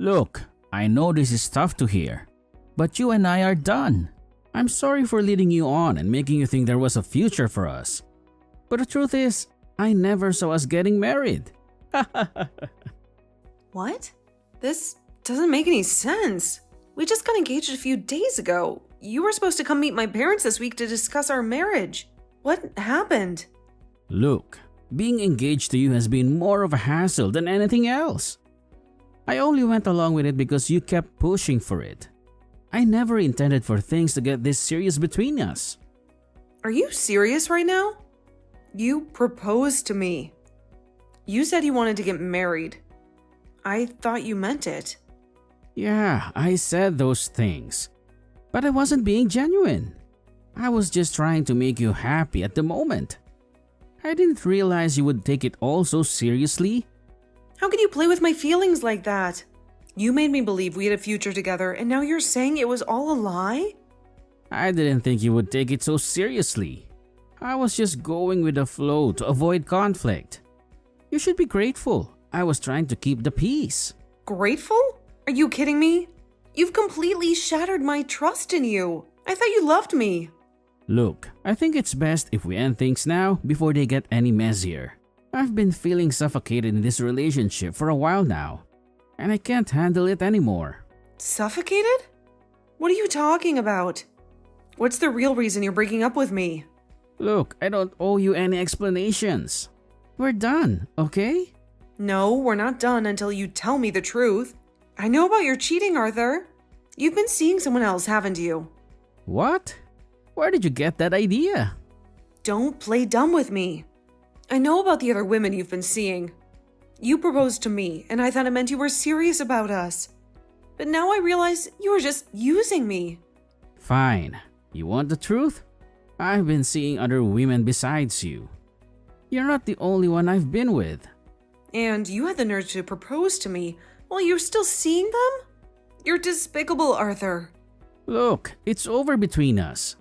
Look, I know this is tough to hear, but you and I are done. I'm sorry for leading you on and making you think there was a future for us. But the truth is, I never saw us getting married. What? This doesn't make any sense. We just got engaged a few days ago. You were supposed to come meet my parents this week to discuss our marriage. What happened? Look, being engaged to you has been more of a hassle than anything else. I only went along with it because you kept pushing for it. I never intended for things to get this serious between us. Are you serious right now? You proposed to me. You said you wanted to get married. I thought you meant it. Yeah, I said those things. But I wasn't being genuine. I was just trying to make you happy at the moment. I didn't realize you would take it all so seriously. How could you play with my feelings like that? You made me believe we had a future together, and now you're saying it was all a lie? I didn't think you would take it so seriously. I was just going with the flow to avoid conflict. You should be grateful. I was trying to keep the peace. Grateful? Are you kidding me? You've completely shattered my trust in you. I thought you loved me. Look, I think it's best if we end things now before they get any messier. I've been feeling suffocated in this relationship for a while now, and I can't handle it anymore. Suffocated? What are you talking about? What's the real reason you're breaking up with me? Look, I don't owe you any explanations. We're done, okay? No, we're not done until you tell me the truth. I know about your cheating, Arthur. You've been seeing someone else, haven't you? What? Where did you get that idea? Don't play dumb with me. I know about the other women you've been seeing. You proposed to me, and I thought it meant you were serious about us. But now I realize you were just using me. Fine. You want the truth? I've been seeing other women besides you. You're not the only one I've been with. And you had the nerve to propose to me while you're still seeing them? You're despicable, Arthur. Look, it's over between us.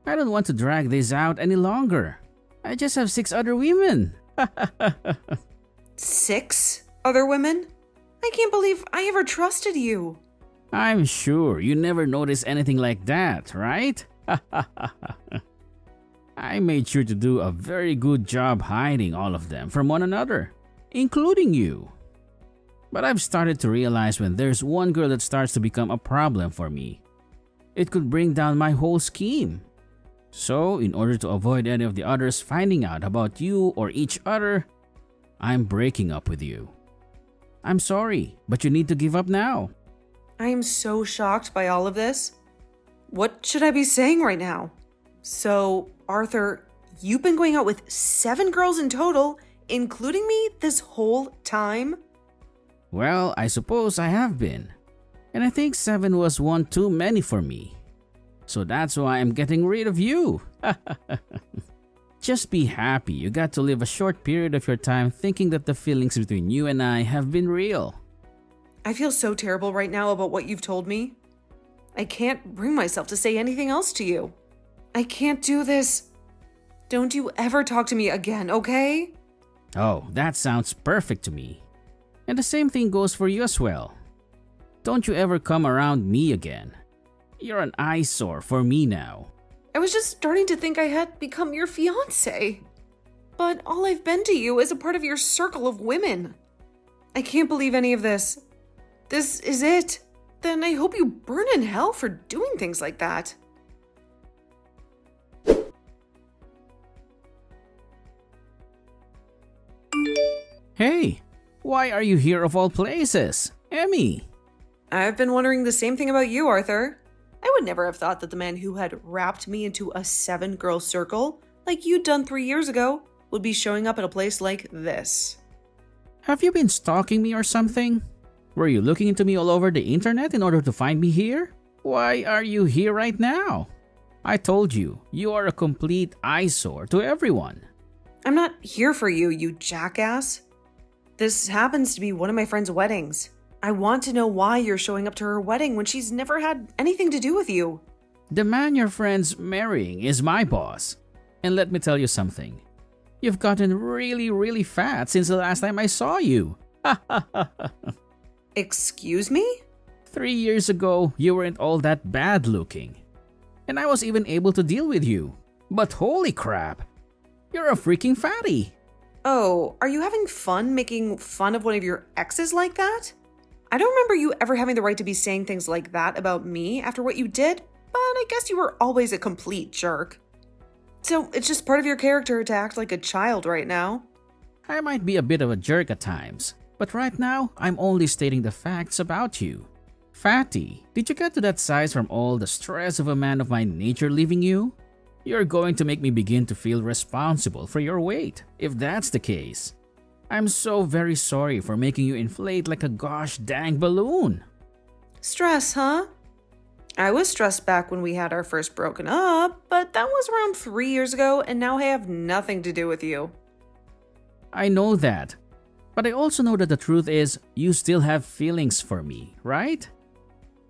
I don't want to drag this out any longer. I just have 6 other women. 6 other women? I can't believe I ever trusted you. I'm sure you never noticed anything like that, right? I made sure to do a very good job hiding all of them from one another, including you. But I've started to realize when there's one girl that starts to become a problem for me, it could bring down my whole scheme. So, in order to avoid any of the others finding out about you or each other, I'm breaking up with you. I'm sorry, but you need to give up now. I am so shocked by all of this. What should I be saying right now? So, Arthur, you've been going out with 7 girls in total, including me, this whole time? Well, I suppose I have been. And I think 7 was one too many for me. So that's why I'm getting rid of you. Just be happy you got to live a short period of your time thinking that the feelings between you and I have been real. I feel so terrible right now about what you've told me. I can't bring myself to say anything else to you. I can't do this. Don't you ever talk to me again, okay? Oh, that sounds perfect to me. And the same thing goes for you as well. Don't you ever come around me again. You're an eyesore for me now. I was just starting to think I had become your fiancé. But all I've been to you is a part of your circle of women. I can't believe any of this. This is it. Then I hope you burn in hell for doing things like that. Hey, why are you here of all places? Emmy. I've been wondering the same thing about you, Arthur. I would never have thought that the man who had wrapped me into a 7-girl circle, like you'd done 3 years ago, would be showing up at a place like this. Have you been stalking me or something? Were you looking into me all over the internet in order to find me here? Why are you here right now? I told you, you are a complete eyesore to everyone. I'm not here for you, you jackass. This happens to be one of my friend's weddings. I want to know why you're showing up to her wedding when she's never had anything to do with you. The man your friend's marrying is my boss. And let me tell you something. You've gotten really fat since the last time I saw you. Excuse me? 3 years ago, you weren't all that bad looking. And I was even able to deal with you. But holy crap, you're a freaking fatty. Oh, are you having fun making fun of one of your exes like that? I don't remember you ever having the right to be saying things like that about me after what you did, but I guess you were always a complete jerk. So it's just part of your character to act like a child right now. I might be a bit of a jerk at times, but right now, I'm only stating the facts about you. Fatty, did you get to that size from all the stress of a man of my nature leaving you? You're going to make me begin to feel responsible for your weight, if that's the case. I'm so very sorry for making you inflate like a gosh dang balloon. Stress, huh? I was stressed back when we had our first broken up, but that was around 3 years ago, and now I have nothing to do with you. I know that, but I also know that the truth is you still have feelings for me, right?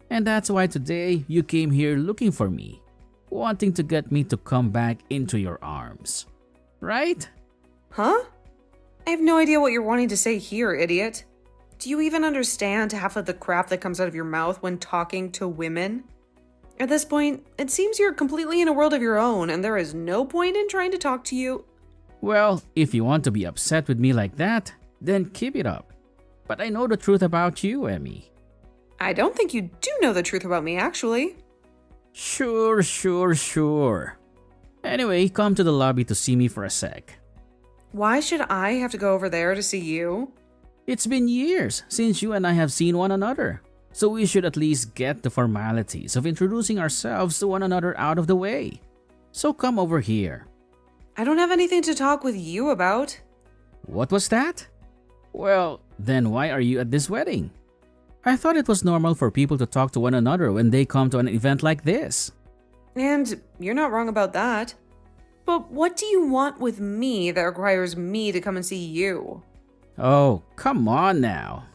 And that's why today you came here looking for me, wanting to get me to come back into your arms, right? Huh? I have no idea what you're wanting to say here, idiot. Do you even understand half of the crap that comes out of your mouth when talking to women? At this point, it seems you're completely in a world of your own, and there is no point in trying to talk to you. Well, if you want to be upset with me like that, then keep it up. But I know the truth about you, Emmy. I don't think you do know the truth about me, actually. Sure. Anyway, come to the lobby to see me for a sec. Why should I have to go over there to see you? It's been years since you and I have seen one another, so we should at least get the formalities of introducing ourselves to one another out of the way. So come over here. I don't have anything to talk with you about. What was that? Well, then why are you at this wedding? I thought it was normal for people to talk to one another when they come to an event like this. And you're not wrong about that. But what do you want with me that requires me to come and see you? Oh, come on now.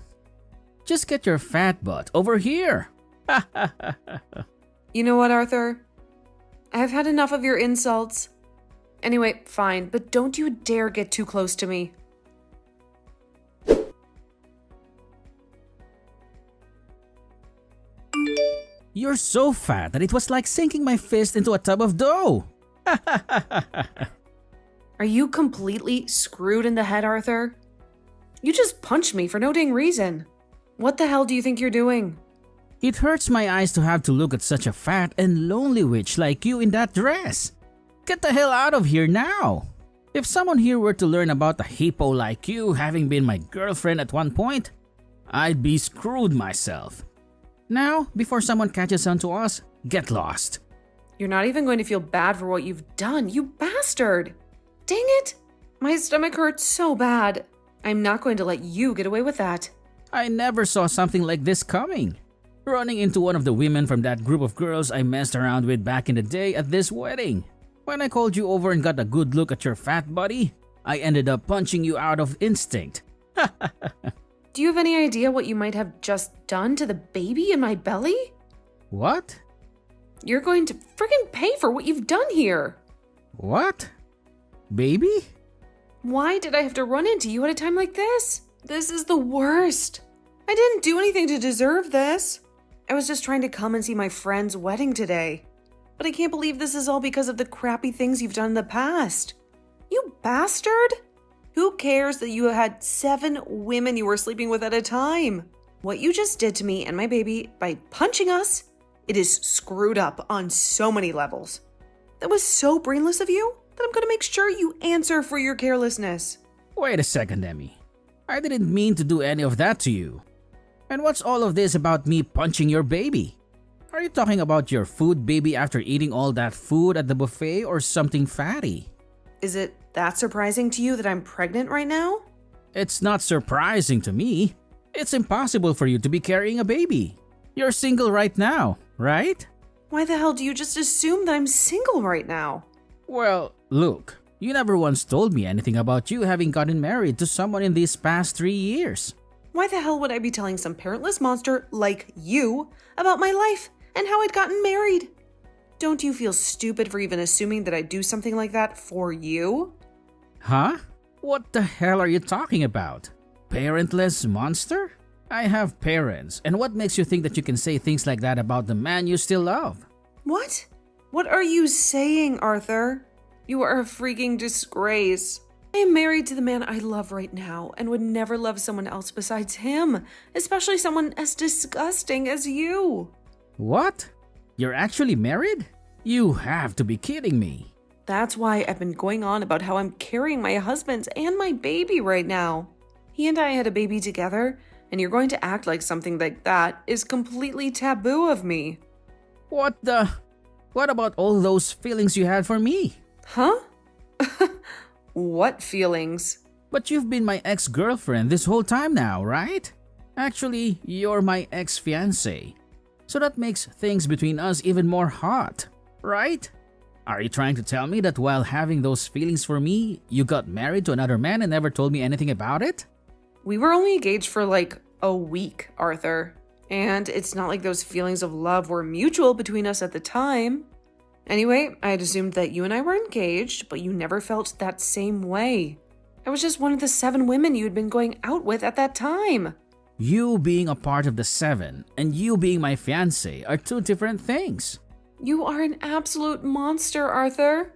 Just get your fat butt over here. You know what, Arthur? I've had enough of your insults. Anyway, fine, but don't you dare get too close to me. You're so fat that it was like sinking my fist into a tub of dough. Are you completely screwed in the head, Arthur? You just punched me for no dang reason. What the hell do you think you're doing? It hurts my eyes to have to look at such a fat and lonely witch like you in that dress. Get the hell out of here now. If someone here were to learn about a hippo like you having been my girlfriend at one point, I'd be screwed myself. Now, before someone catches on to us, get lost. You're not even going to feel bad for what you've done, you bastard! Dang it! My stomach hurts so bad. I'm not going to let you get away with that. I never saw something like this coming. Running into one of the women from that group of girls I messed around with back in the day at this wedding. When I called you over and got a good look at your fat body, I ended up punching you out of instinct. Do you have any idea what you might have just done to the baby in my belly? What? You're going to friggin' pay for what you've done here. What? Baby? Why did I have to run into you at a time like this? This is the worst. I didn't do anything to deserve this. I was just trying to come and see my friend's wedding today. But I can't believe this is all because of the crappy things you've done in the past. You bastard! Who cares that you had 7 women you were sleeping with at a time? What you just did to me and my baby by punching us, it is screwed up on so many levels. That was so brainless of you that I'm gonna make sure you answer for your carelessness. Wait a second, Emmy. I didn't mean to do any of that to you. And what's all of this about me punching your baby? Are you talking about your food baby after eating all that food at the buffet or something fatty? Is it that surprising to you that I'm pregnant right now? It's not surprising to me. It's impossible for you to be carrying a baby. You're single right now, right? Why the hell do you just assume that I'm single right now? Well, look, you never once told me anything about you having gotten married to someone in these past 3 years. Why the hell would I be telling some parentless monster like you about my life and how I'd gotten married? Don't you feel stupid for even assuming that I'd do something like that for you? Huh? What the hell are you talking about? Parentless monster? I have parents, and what makes you think that you can say things like that about the man you still love? What? What are you saying, Arthur? You are a freaking disgrace. I am married to the man I love right now and would never love someone else besides him, especially someone as disgusting as you. What? You're actually married? You have to be kidding me. That's why I've been going on about how I'm carrying my husband's and my baby right now. He and I had a baby together, and you're going to act like something like that is completely taboo of me. What the? What about all those feelings you had for me? Huh? What feelings? But you've been my ex-girlfriend this whole time now, right? Actually, you're my ex-fiancé. So that makes things between us even more hot, right? Are you trying to tell me that while having those feelings for me, you got married to another man and never told me anything about it? We were only engaged for like a week, Arthur. And it's not like those feelings of love were mutual between us at the time. Anyway, I had assumed that you and I were engaged, but you never felt that same way. I was just one of the 7 women you had been going out with at that time. You being a part of the 7 and you being my fiancé are 2 different things. You are an absolute monster, Arthur.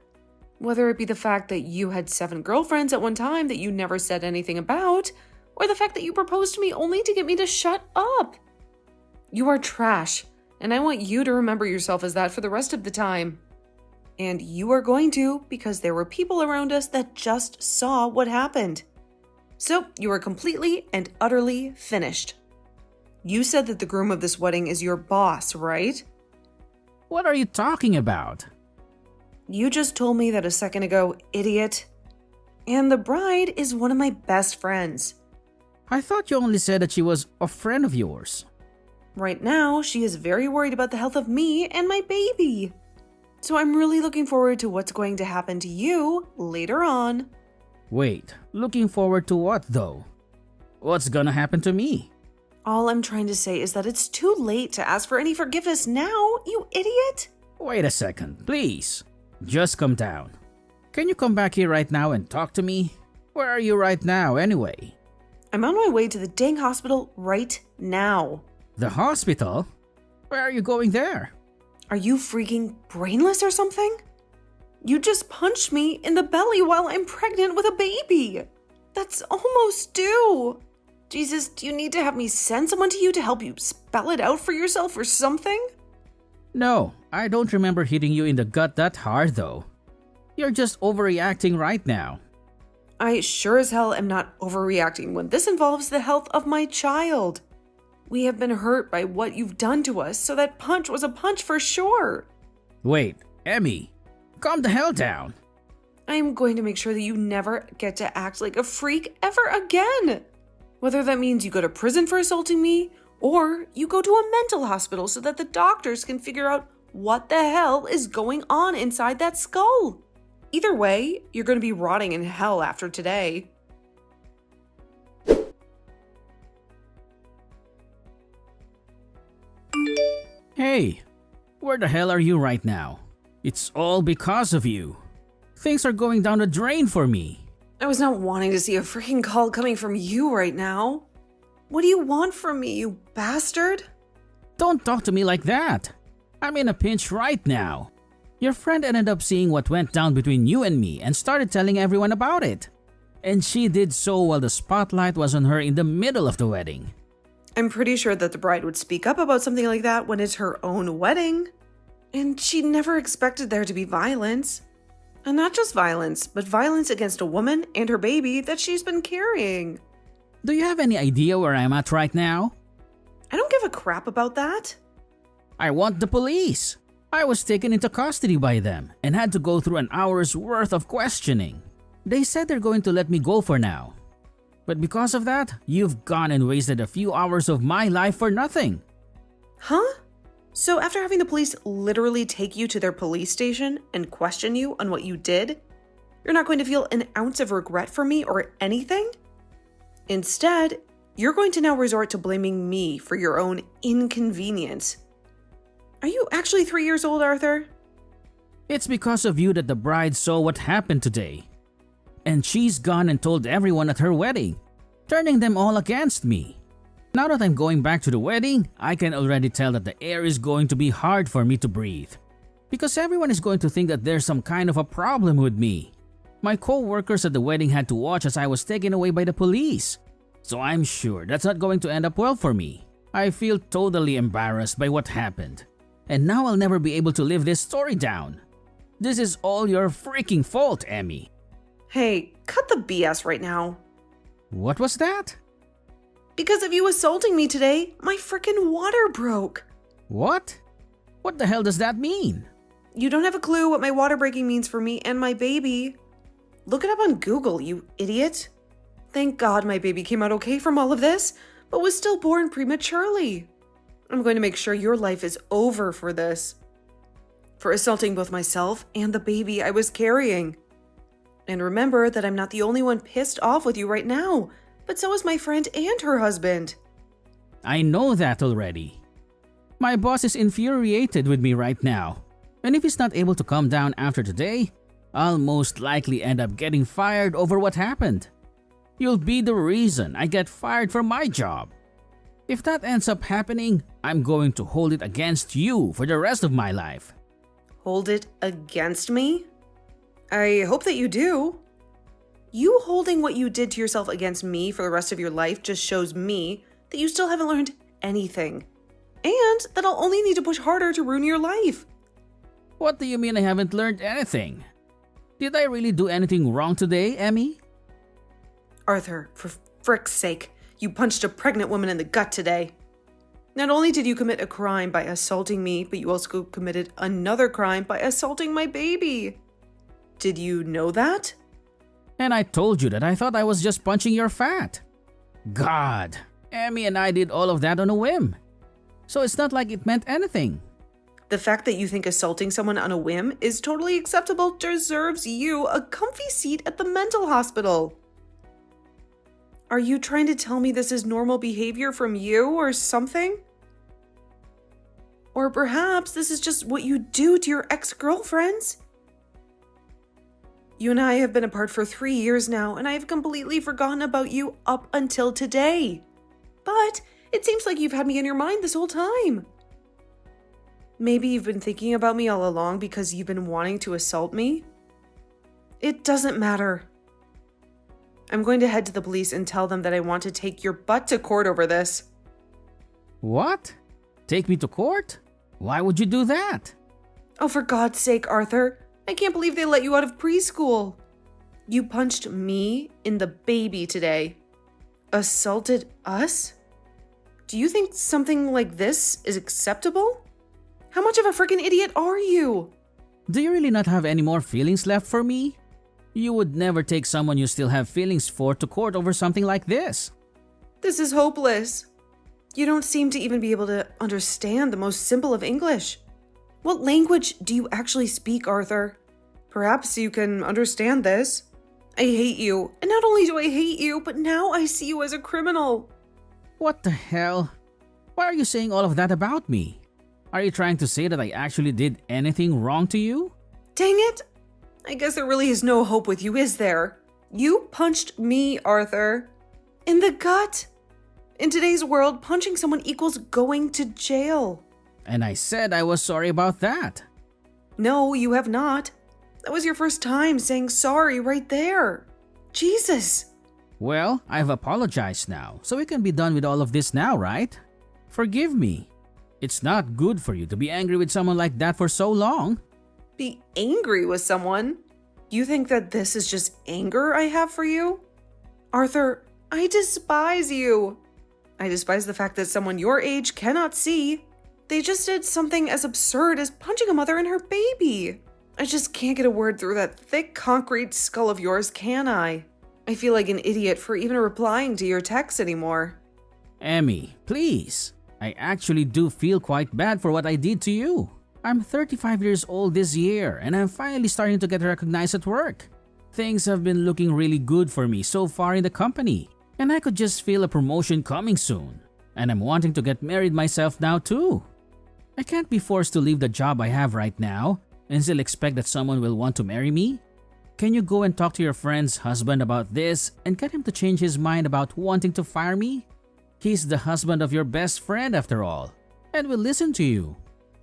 Whether it be the fact that you had 7 girlfriends at one time that you never said anything about, or the fact that you proposed to me only to get me to shut up. You are trash, and I want you to remember yourself as that for the rest of the time. And you are going to, because there were people around us that just saw what happened. So, you are completely and utterly finished. You said that the groom of this wedding is your boss, right? What are you talking about? You just told me that a second ago, idiot. And the bride is one of my best friends. I thought you only said that she was a friend of yours. Right now, she is very worried about the health of me and my baby. So I'm really looking forward to what's going to happen to you later on. Wait, looking forward to what though? What's gonna happen to me? All I'm trying to say is that it's too late to ask for any forgiveness now, you idiot. Wait a second, please. Just come down. Can you come back here right now and talk to me? Where are you right now anyway? I'm on my way to the dang hospital right now. The hospital? Where are you going there? Are you freaking brainless or something? You just punched me in the belly while I'm pregnant with a baby. That's almost due. Jesus, do you need to have me send someone to you to help you spell it out for yourself or something? No, I don't remember hitting you in the gut that hard though. You're just overreacting right now. I sure as hell am not overreacting when this involves the health of my child. We have been hurt by what you've done to us, so that punch was a punch for sure. Wait, Emmy, calm the hell down. I am going to make sure that you never get to act like a freak ever again. Whether that means you go to prison for assaulting me, or you go to a mental hospital so that the doctors can figure out what the hell is going on inside that skull. Either way, you're going to be rotting in hell after today. Hey, where the hell are you right now? It's all because of you. Things are going down the drain for me. I was not wanting to see a freaking call coming from you right now. What do you want from me, you bastard? Don't talk to me like that. I'm in a pinch right now. Your friend ended up seeing what went down between you and me and started telling everyone about it. And she did so while the spotlight was on her in the middle of the wedding. I'm pretty sure that the bride would speak up about something like that when it's her own wedding. And she never expected there to be violence. And not just violence, but violence against a woman and her baby that she's been carrying. Do you have any idea where I'm at right now? I don't give a crap about that. I want the police. I was taken into custody by them and had to go through an hour's worth of questioning. They said they're going to let me go for now. But because of that, you've gone and wasted a few hours of my life for nothing. Huh? So after having the police literally take you to their police station and question you on what you did, you're not going to feel an ounce of regret for me or anything? Instead, you're going to now resort to blaming me for your own inconvenience. Are you actually 3 years old, Arthur? It's because of you that the bride saw what happened today. And she's gone and told everyone at her wedding, turning them all against me. Now that I'm going back to the wedding, I can already tell that the air is going to be hard for me to breathe. Because everyone is going to think that there's some kind of a problem with me. My co-workers at the wedding had to watch as I was taken away by the police. So I'm sure that's not going to end up well for me. I feel totally embarrassed by what happened. And now I'll never be able to live this story down. This is all your freaking fault, Emmy. Hey, cut the BS right now. What was that? Because of you assaulting me today, my frickin' water broke. What? What the hell does that mean? You don't have a clue what my water breaking means for me and my baby. Look it up on Google, you idiot. Thank God my baby came out okay from all of this, but was still born prematurely. I'm going to make sure your life is over for this. For assaulting both myself and the baby I was carrying. And remember that I'm not the only one pissed off with you right now, but so is my friend and her husband. I know that already. My boss is infuriated with me right now. And if he's not able to calm down after today, I'll most likely end up getting fired over what happened. You'll be the reason I get fired from my job. If that ends up happening, I'm going to hold it against you for the rest of my life. Hold it against me? I hope that you do. You holding what you did to yourself against me for the rest of your life just shows me that you still haven't learned anything. And that I'll only need to push harder to ruin your life. What do you mean I haven't learned anything? Did I really do anything wrong today, Emmy? Arthur, for frick's sake, you punched a pregnant woman in the gut today. Not only did you commit a crime by assaulting me, but you also committed another crime by assaulting my baby. Did you know that? And I told you that I thought I was just punching your fat. God, Emmy and I did all of that on a whim. So it's not like it meant anything. The fact that you think assaulting someone on a whim is totally acceptable deserves you a comfy seat at the mental hospital. Are you trying to tell me this is normal behavior from you or something? Or perhaps this is just what you do to your ex-girlfriends? You and I have been apart for 3 years now, and I have completely forgotten about you up until today. But it seems like you've had me in your mind this whole time. Maybe you've been thinking about me all along because you've been wanting to assault me? It doesn't matter. I'm going to head to the police and tell them that I want to take your butt to court over this. What? Take me to court? Why would you do that? Oh, for God's sake, Arthur. I can't believe they let you out of preschool. You punched me in the baby today. Assaulted us? Do you think something like this is acceptable? How much of a freaking idiot are you? Do you really not have any more feelings left for me? You would never take someone you still have feelings for to court over something like this. This is hopeless. You don't seem to even be able to understand the most simple of English. What language do you actually speak, Arthur? Perhaps you can understand this. I hate you, and not only do I hate you, but now I see you as a criminal. What the hell? Why are you saying all of that about me? Are you trying to say that I actually did anything wrong to you? Dang it! I guess there really is no hope with you, is there? You punched me, Arthur. In the gut. In today's world, punching someone equals going to jail. And I said I was sorry about that. No, you have not. That was your first time saying sorry right there. Jesus. Well, I've apologized now, so we can be done with all of this now, right? Forgive me. It's not good for you to be angry with someone like that for so long. Be angry with someone? You think that this is just anger I have for you? Arthur, I despise you. I despise the fact that someone your age cannot see. They just did something as absurd as punching a mother and her baby. I just can't get a word through that thick concrete skull of yours, can I? I feel like an idiot for even replying to your texts anymore. Emmy, please. I actually do feel quite bad for what I did to you. I'm 35 years old this year and I'm finally starting to get recognized at work. Things have been looking really good for me so far in the company, and I could just feel a promotion coming soon. And I'm wanting to get married myself now too. I can't be forced to leave the job I have right now and still expect that someone will want to marry me. Can you go and talk to your friend's husband about this and get him to change his mind about wanting to fire me? He's the husband of your best friend after all, and will listen to you.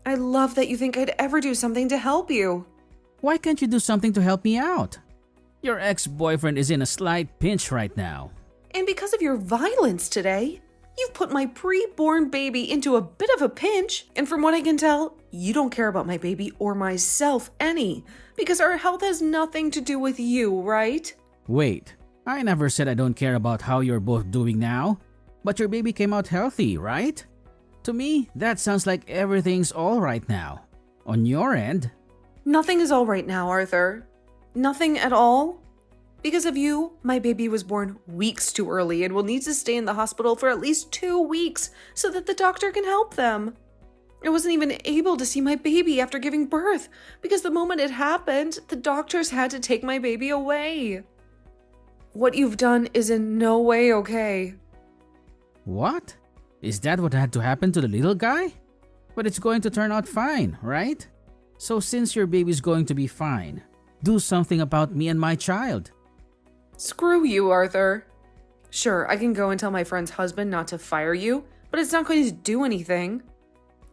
I love that you think I'd ever do something to help you. Why can't you do something to help me out? Your ex-boyfriend is in a slight pinch right now. And because of your violence today, you've put my pre-born baby into a bit of a pinch. And from what I can tell, you don't care about my baby or myself any, because our health has nothing to do with you, right? Wait, I never said I don't care about how you're both doing now. But your baby came out healthy, right? To me, that sounds like everything's all right now. On your end. Nothing is all right now, Arthur. Nothing at all. Because of you, my baby was born weeks too early and will need to stay in the hospital for at least 2 weeks so that the doctor can help them. I wasn't even able to see my baby after giving birth because the moment it happened, the doctors had to take my baby away. What you've done is in no way okay. What? Is that what had to happen to the little guy? But it's going to turn out fine, right? So since your baby's going to be fine, do something about me and my child. Screw you, Arthur. Sure, I can go and tell my friend's husband not to fire you, but it's not going to do anything.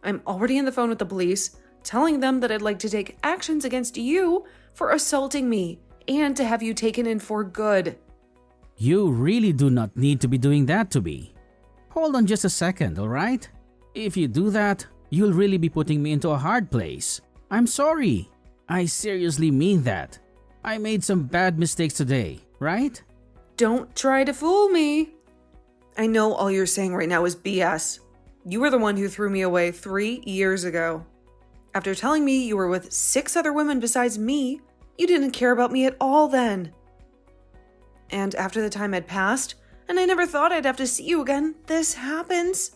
I'm already on the phone with the police, telling them that I'd like to take actions against you for assaulting me and to have you taken in for good. You really do not need to be doing that to me. Hold on just a second, alright? If you do that, you'll really be putting me into a hard place. I'm sorry. I seriously mean that. I made some bad mistakes today, right? Don't try to fool me. I know all you're saying right now is BS. You were the one who threw me away 3 years ago. After telling me you were with 6 other women besides me, you didn't care about me at all then. And after the time had passed, and I never thought I'd have to see you again, this happens.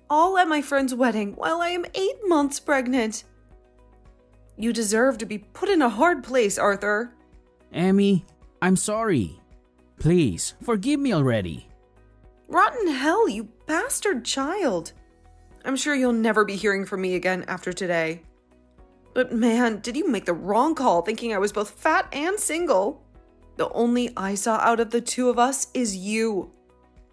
All at my friend's wedding while I am 8 months pregnant. You deserve to be put in a hard place, Arthur. Emmy, I'm sorry. Please, forgive me already. Rotten hell, you bastard child. I'm sure you'll never be hearing from me again after today. But man, did you make the wrong call thinking I was both fat and single. The only I saw out of the 2 of us is you.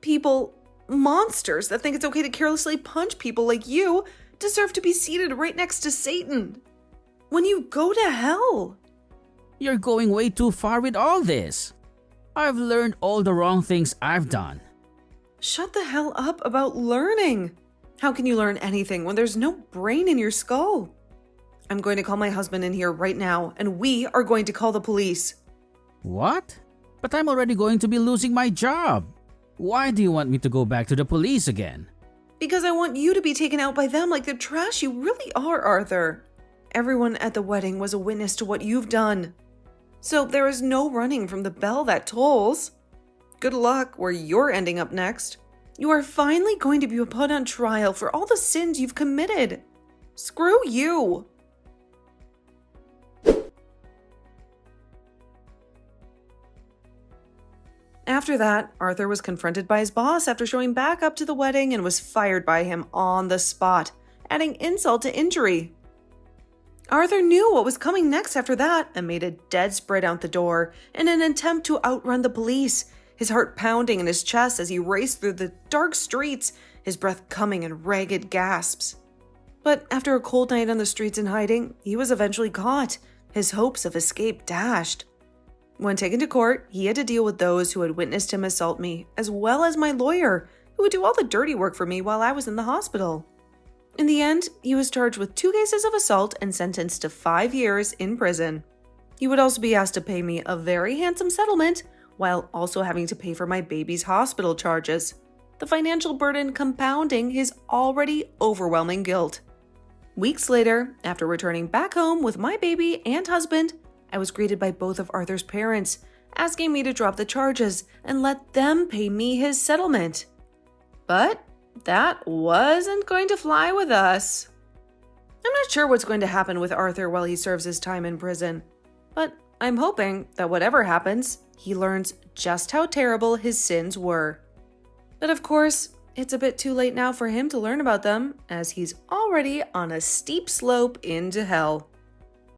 People, monsters that think it's okay to carelessly punch people like you deserve to be seated right next to Satan. When you go to hell. You're going way too far with all this. I've learned all the wrong things I've done. Shut the hell up about learning. How can you learn anything when there's no brain in your skull? I'm going to call my husband in here right now, and we are going to call the police. What? But I'm already going to be losing my job. Why do you want me to go back to the police again? Because I want you to be taken out by them like the trash you really are, Arthur. Everyone at the wedding was a witness to what you've done. So there is no running from the bell that tolls. Good luck where you're ending up next. You are finally going to be put on trial for all the sins you've committed. Screw you. After that, Arthur was confronted by his boss after showing back up to the wedding and was fired by him on the spot, adding insult to injury. Arthur knew what was coming next after that and made a dead sprint out the door in an attempt to outrun the police, his heart pounding in his chest as he raced through the dark streets, his breath coming in ragged gasps. But after a cold night on the streets in hiding, he was eventually caught, his hopes of escape dashed. When taken to court, he had to deal with those who had witnessed him assault me, as well as my lawyer, who would do all the dirty work for me while I was in the hospital. In the end, he was charged with 2 cases of assault and sentenced to 5 years in prison. He would also be asked to pay me a very handsome settlement, while also having to pay for my baby's hospital charges, the financial burden compounding his already overwhelming guilt. Weeks later, after returning back home with my baby and husband, I was greeted by both of Arthur's parents, asking me to drop the charges and let them pay me his settlement. But that wasn't going to fly with us. I'm not sure what's going to happen with Arthur while he serves his time in prison, but I'm hoping that whatever happens, he learns just how terrible his sins were. But of course, it's a bit too late now for him to learn about them, as he's already on a steep slope into hell.